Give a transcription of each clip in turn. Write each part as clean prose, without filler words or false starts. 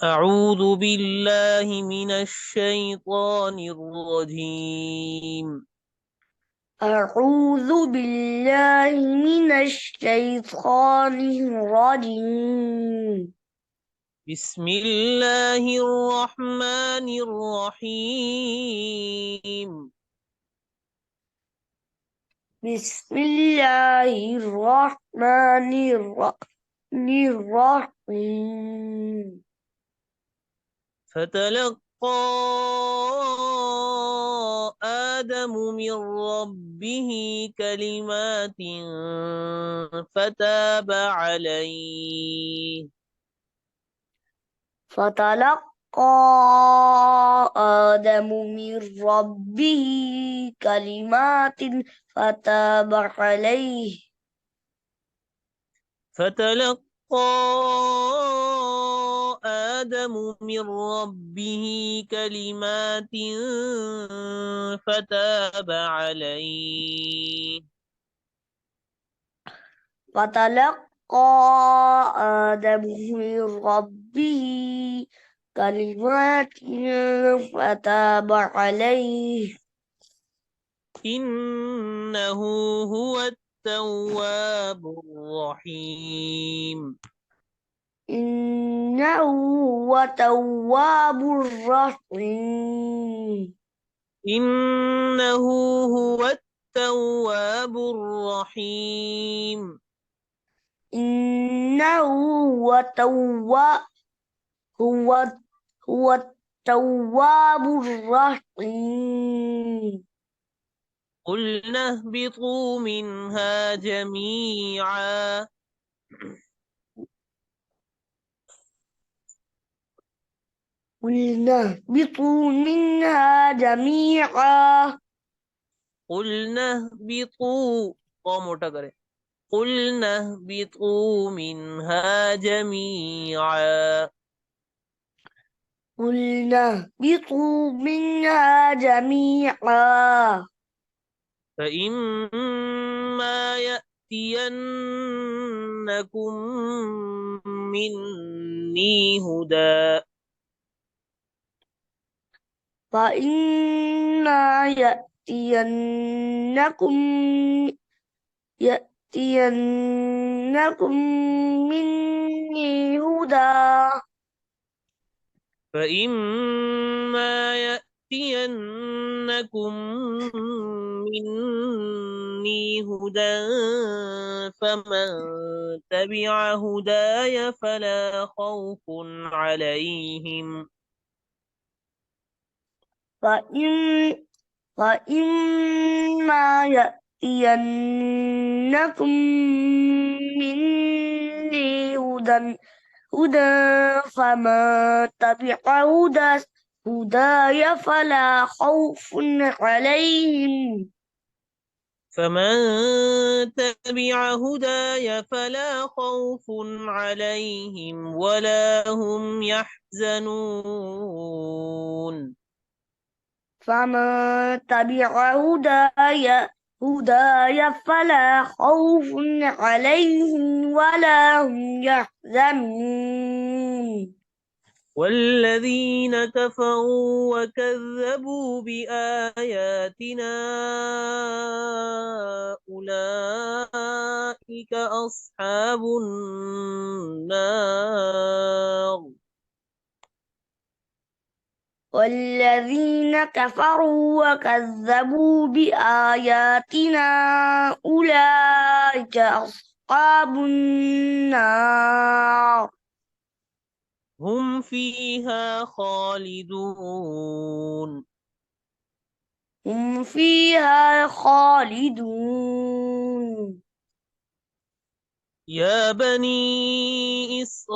أعوذ بالله من الشيطان الرجيم. أعوذ بالله من الشيطان الرجيم. بسم الله الرحمن الرحيم. بسم الله الرحمن الرحيم. فتلقى آدم من ربه كلمات فتاب عليه. فتلقى آدم من ربه كلمات فتاب عليه. فتلقى آدم من ربه كلمات فتاب عليه. فتلقى آدم من ربه كلمات فتاب عليه. إنه هو التواب الرحيم. إنه هو تواب الرحيم. إنه هو التواب الرحيم. إنه هو هو التواب الرحيم. قلنا اهبطوا منها جميعا. قلنا اهبطوا منها جميعا. قلنا اهبطوا मोटा करें قلنا اهبطوا منها جميعا. قلنا اهبطوا منها جميعا. فإما يأتينكم مني هدى. فإما يأتينكم مني هدى. فإما يأتينكم مني هدى فمن تبع هداي فلا خوف عليهم. فإن فإما يأتينكم مني هدى فمن تبع هداي فلا خوف عليهم. فمن تبع هداي فلا خوف عليهم ولا هم يحزنون. فمن تبع هداي فلا خوف عليهم ولا هم يحزنون. والذين كفروا وكذبوا بآياتنا أولئك أصحاب النار. والذين كفروا وكذبوا بآياتنا أولئك أصحاب النار. هم فيها خالدون. هم فيها خالدون. يا بني إسرائيل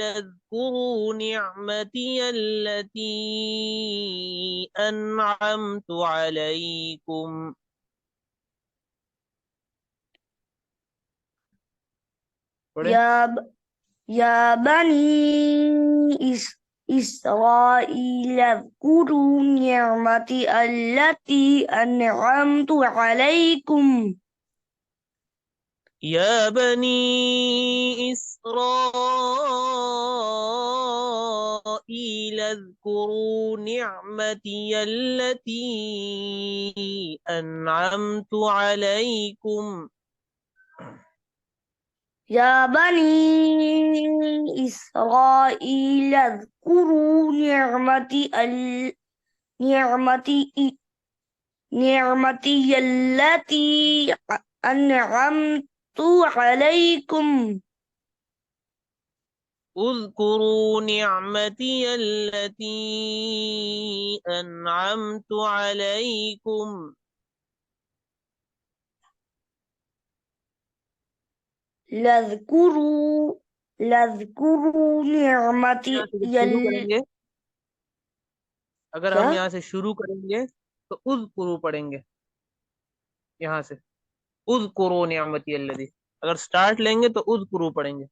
اذكروا نعمتي التي أنعمت عليكم. يا ب... يا بني إسرائيل اذكروا نعمتي التي أنعمت عليكم. يا بني إسرائيل إسرائيل اذكروا نعمتي التي أنعمت عليكم. يا بني إسرائيل اذكروا نعمتي نعمتي التي أنعمت عليكم. اذكروا نعمتي التي أنعمت عليكم. لذكروا यहाँ نعمتي से जब शुरू करेंगे, अगर हम क्या यहाँ से शुरू करेंगे तो उज़्कुरू पढ़ेंगे यहाँ से, उज़्कुरू निअमती अल्लज़ी। अगर स्टार्ट लेंगे तो उज़्कुरू पढ़ेंगे।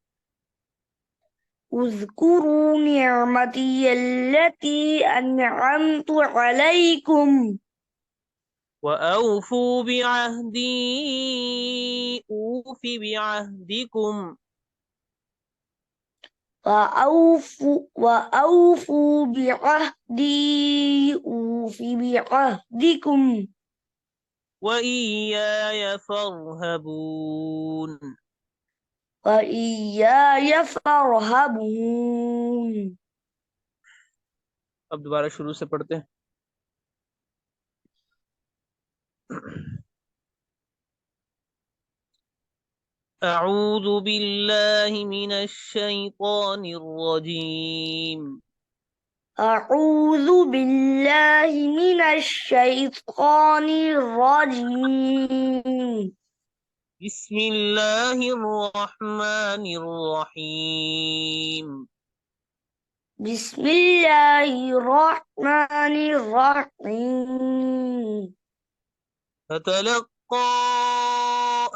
اذكروا نعمتي التي أنعمت عليكم وأوفوا بعهدي أوف بعهدكم. وأوفوا بعهدي أوف بعهدكم وإياي فارهبون. وإياي فارهبون. अब दोबारा शुरू से पढ़ते हैं। أعوذ بالله من الشيطان الرجيم. أعوذ بالله من الشيطان الرجيم. بسم الله الرحمن الرحيم. بسم الله الرحمن الرحيم. فتلقى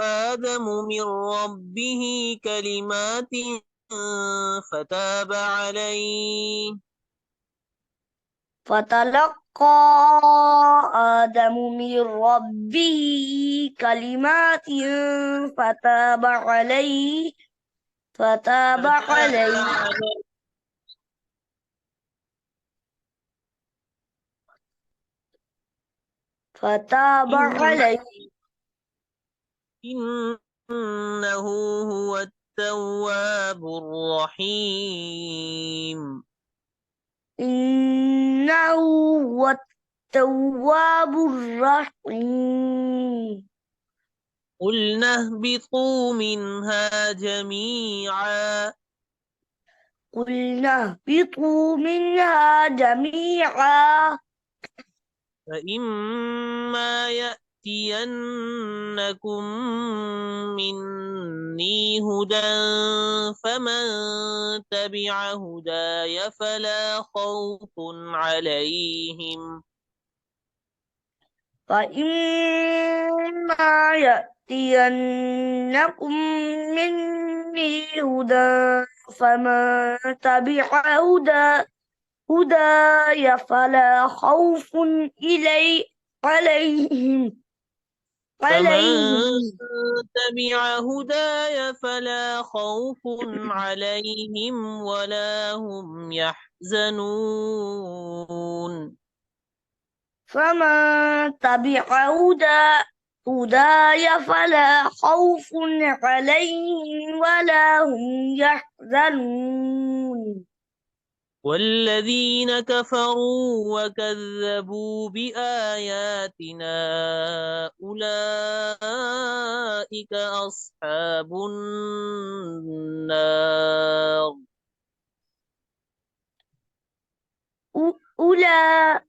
آدم من ربه كلمات فتاب عليه. فتلقى آدم من ربه كلمات فتاب عليه فتاب فتاب عليه عليه. فتاب عليه إنه هو التواب الرحيم. إنه هو التواب الرحيم. قلنا اهبطوا منها جميعا. قلنا اهبطوا منها جميعا فإما يأتينكم مني هدى فمن تبع هداي فلا خوف عليهم. فإما يأتينكم مني هدى فمن تبع هداي فلا خوف عليهم فمن عليهم تبع هداي فلا خوف عليهم ولا هم يحزنون. فمن تبع هداي فلا خوف عليهم ولا هم يحزنون. والذين كفروا وكذبوا بآياتنا أولئك أصحاب النار. أولئك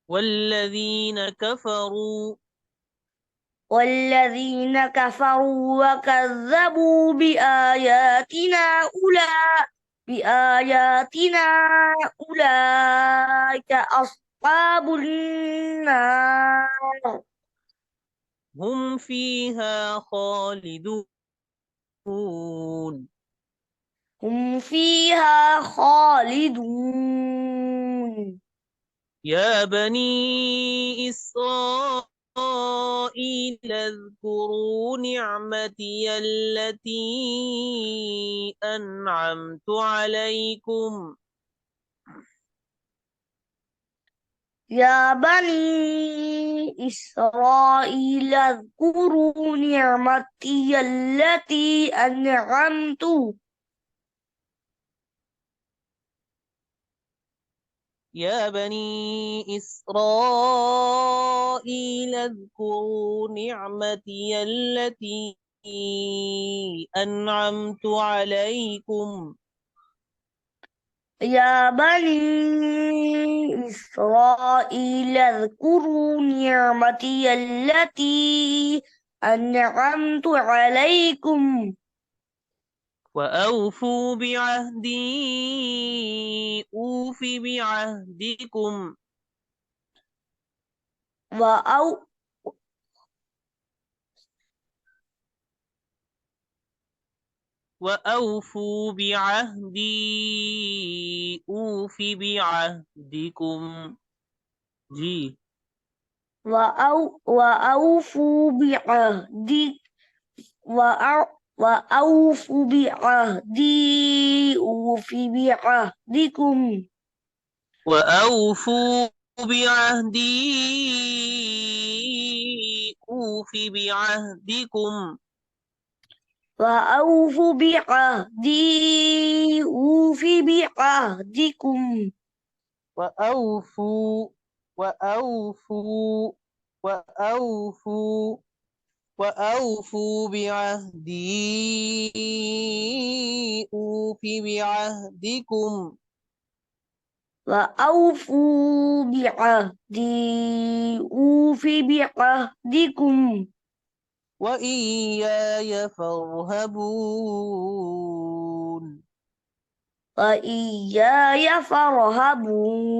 والذين كفروا وكذبوا بآياتنا أولئك أصحاب النار هم فيها خالدون. هم فيها خالدون. يا بني إسرائيل اذكروا نعمتي التي أنعمت عليكم. يا بني إسرائيل اذكروا نعمتي التي أنعمت يا بني إسرائيل اذكروا نعمتي التي أنعمت عليكم. يا بني إسرائيل اذكروا نعمتي التي أنعمت عليكم وأوفوا بعهدي أوف بعهدكم. وأو وأوفوا بعهدي أوف بعهدكم. جي. وأوفوا بعهدي وأوفوا بعهدي أوف بعهدكم وأوفوا بعهدي أوف بعهدكم. وأوفوا بعهدي أوف بعهدكم وأوفوا وأوفوا وأوفوا وأوفوا بعهدي أوف بعهدكم. وأوفوا بعهدي أوف بعهدكم وإياي فارهبون. وإياي فارهبون